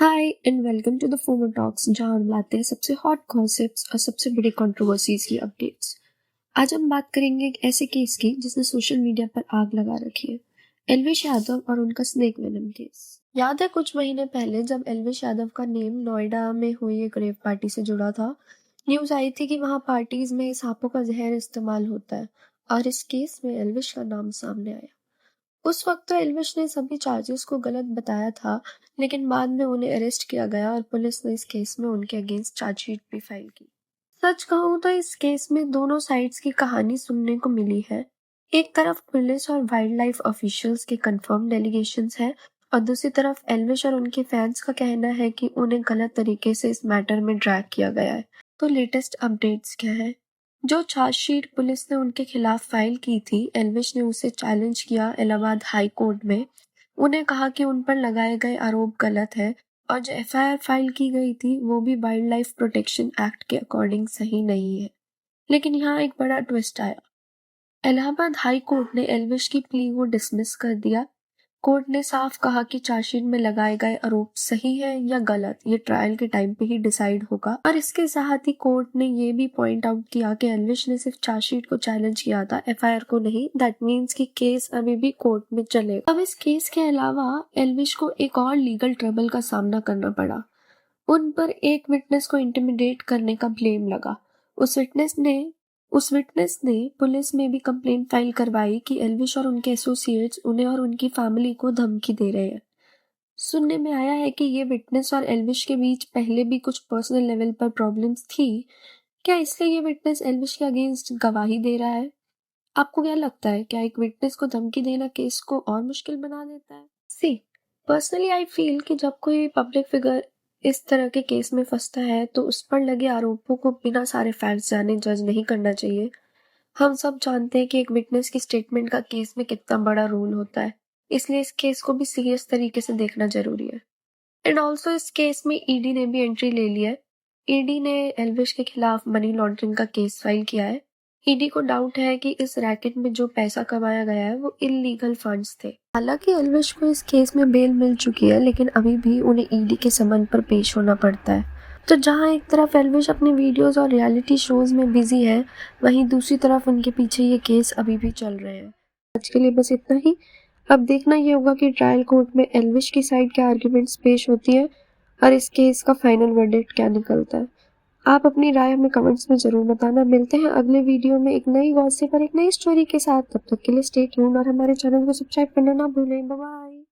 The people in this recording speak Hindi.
Hi and welcome to the FOMO talks, जहां हम लाते हैं सबसे हॉट गॉसिप्स और सबसे बड़ी कंट्रोवर्सीज की अपडेट्स। आज हम बात करेंगे एक ऐसे केस की जिसने सोशल मीडिया पर आग लगा रखी है, एल्विश यादव और उनका स्नेक वेनम केस। याद है कुछ महीने पहले जब एल्विश यादव का नेम नोएडा में हुई एक रेव पार्टी से जुड़ा था। न्यूज आई थी कि वहां पार्टीज में सांपों का जहर इस्तेमाल होता है और इस केस में एल्विश का नाम सामने आया। उस वक्त तो एल्विश ने सभी चार्जेस को गलत बताया था, लेकिन बाद में उन्हें अरेस्ट किया गया और पुलिस ने इस केस में उनके अगेंस्ट चार्जशीट भी फाइल की। सच कहूं तो इस केस में दोनों साइड्स की कहानी सुनने को मिली है। एक तरफ पुलिस और वाइल्ड लाइफ ऑफिशियल्स के कंफर्म्ड एलिगेशंस है और दूसरी तरफ एल्विश और उनके फैंस का कहना है कि उन्हें गलत तरीके से इस मैटर में ड्रैग किया गया है। तो लेटेस्ट अपडेट्स क्या है? जो चार्जशीट पुलिस ने उनके खिलाफ फाइल की थी, एल्विश ने उसे चैलेंज किया इलाहाबाद हाई कोर्ट में। उन्हें कहा कि उन पर लगाए गए आरोप गलत है और जो एफआईआर फाइल की गई थी वो भी वाइल्ड लाइफ प्रोटेक्शन एक्ट के अकॉर्डिंग सही नहीं है। लेकिन यहाँ एक बड़ा ट्विस्ट आया। इलाहाबाद हाई कोर्ट ने एल्विश की प्ली को डिसमिस कर दिया। कोर्ट ने साफ कहा कि चार्जशीट में लगाए गए आरोप सही है या गलत, ये ट्रायल के टाइम पे ही डिसाइड होगा। और इसके साथ ही कोर्ट ने ये भी पॉइंट आउट किया कि एल्विश ने सिर्फ चार्जशीट को चैलेंज किया था, एफआईआर को नहीं। दैट मीन्स कि केस अभी भी कोर्ट में चलेगा। अब इस केस के अलावा एल्विश को एक और लीगल ट्रबल का सामना करना पड़ा। उन पर एक विटनेस को इंटिमिडेट करने का ब्लेम लगा। उस विटनेस ने पुलिस में भी कंप्लेंट फाइल करवाई कि एल्विश और उनके एसोसिएट्स उन्हें और उनकी फैमिली को धमकी दे रहे हैं। सुनने में आया है कि ये विटनेस और एल्विश के बीच पहले भी कुछ पर्सनल लेवल पर प्रॉब्लम्स थी। क्या इसलिए ये विटनेस एल्विश के अगेंस्ट गवाही दे रहा है? आपको क्या लगता है, क्या एक विटनेस को धमकी देना केस को और मुश्किल बना देता है? सी पर्सनली आई फील कि जब कोई पब्लिक फिगर इस तरह के केस में फंसता है तो उस पर लगे आरोपों को बिना सारे फैक्ट्स जाने जज नहीं करना चाहिए। हम सब जानते हैं कि एक विटनेस की स्टेटमेंट का केस में कितना बड़ा रोल होता है, इसलिए इस केस को भी सीरियस तरीके से देखना जरूरी है। एंड ऑल्सो इस केस में ईडी ने भी एंट्री ले लिया है। ईडी ने एल्विश के खिलाफ मनी लॉन्ड्रिंग का केस फाइल किया है। ईडी को डाउट है कि इस रैकेट में जो पैसा कमाया गया है वो इल्लीगल फंड्स थे। हालांकि एल्विश को इस केस में बेल मिल चुकी है, लेकिन अभी भी उन्हें ईडी के समन पर पेश होना पड़ता है। तो जहां एक तरफ एल्विश अपने वीडियोस और रियलिटी शोज में बिजी है, वहीं दूसरी तरफ उनके पीछे ये केस अभी भी चल रहे हैं। आज के लिए बस इतना ही। अब देखना ये होगा कि ट्रायल कोर्ट में एल्विश की साइड क्या आर्ग्यूमेंट्स पेश होती है और इस केस का फाइनल वर्डिक्ट क्या निकलता है। आप अपनी राय हमें कमेंट्स में जरूर बताना। मिलते हैं अगले वीडियो में एक नई गॉसिप और एक नई स्टोरी के साथ। तब तक के लिए स्टे ट्यून्ड और हमारे चैनल को सब्सक्राइब करना ना भूलें। Bye bye.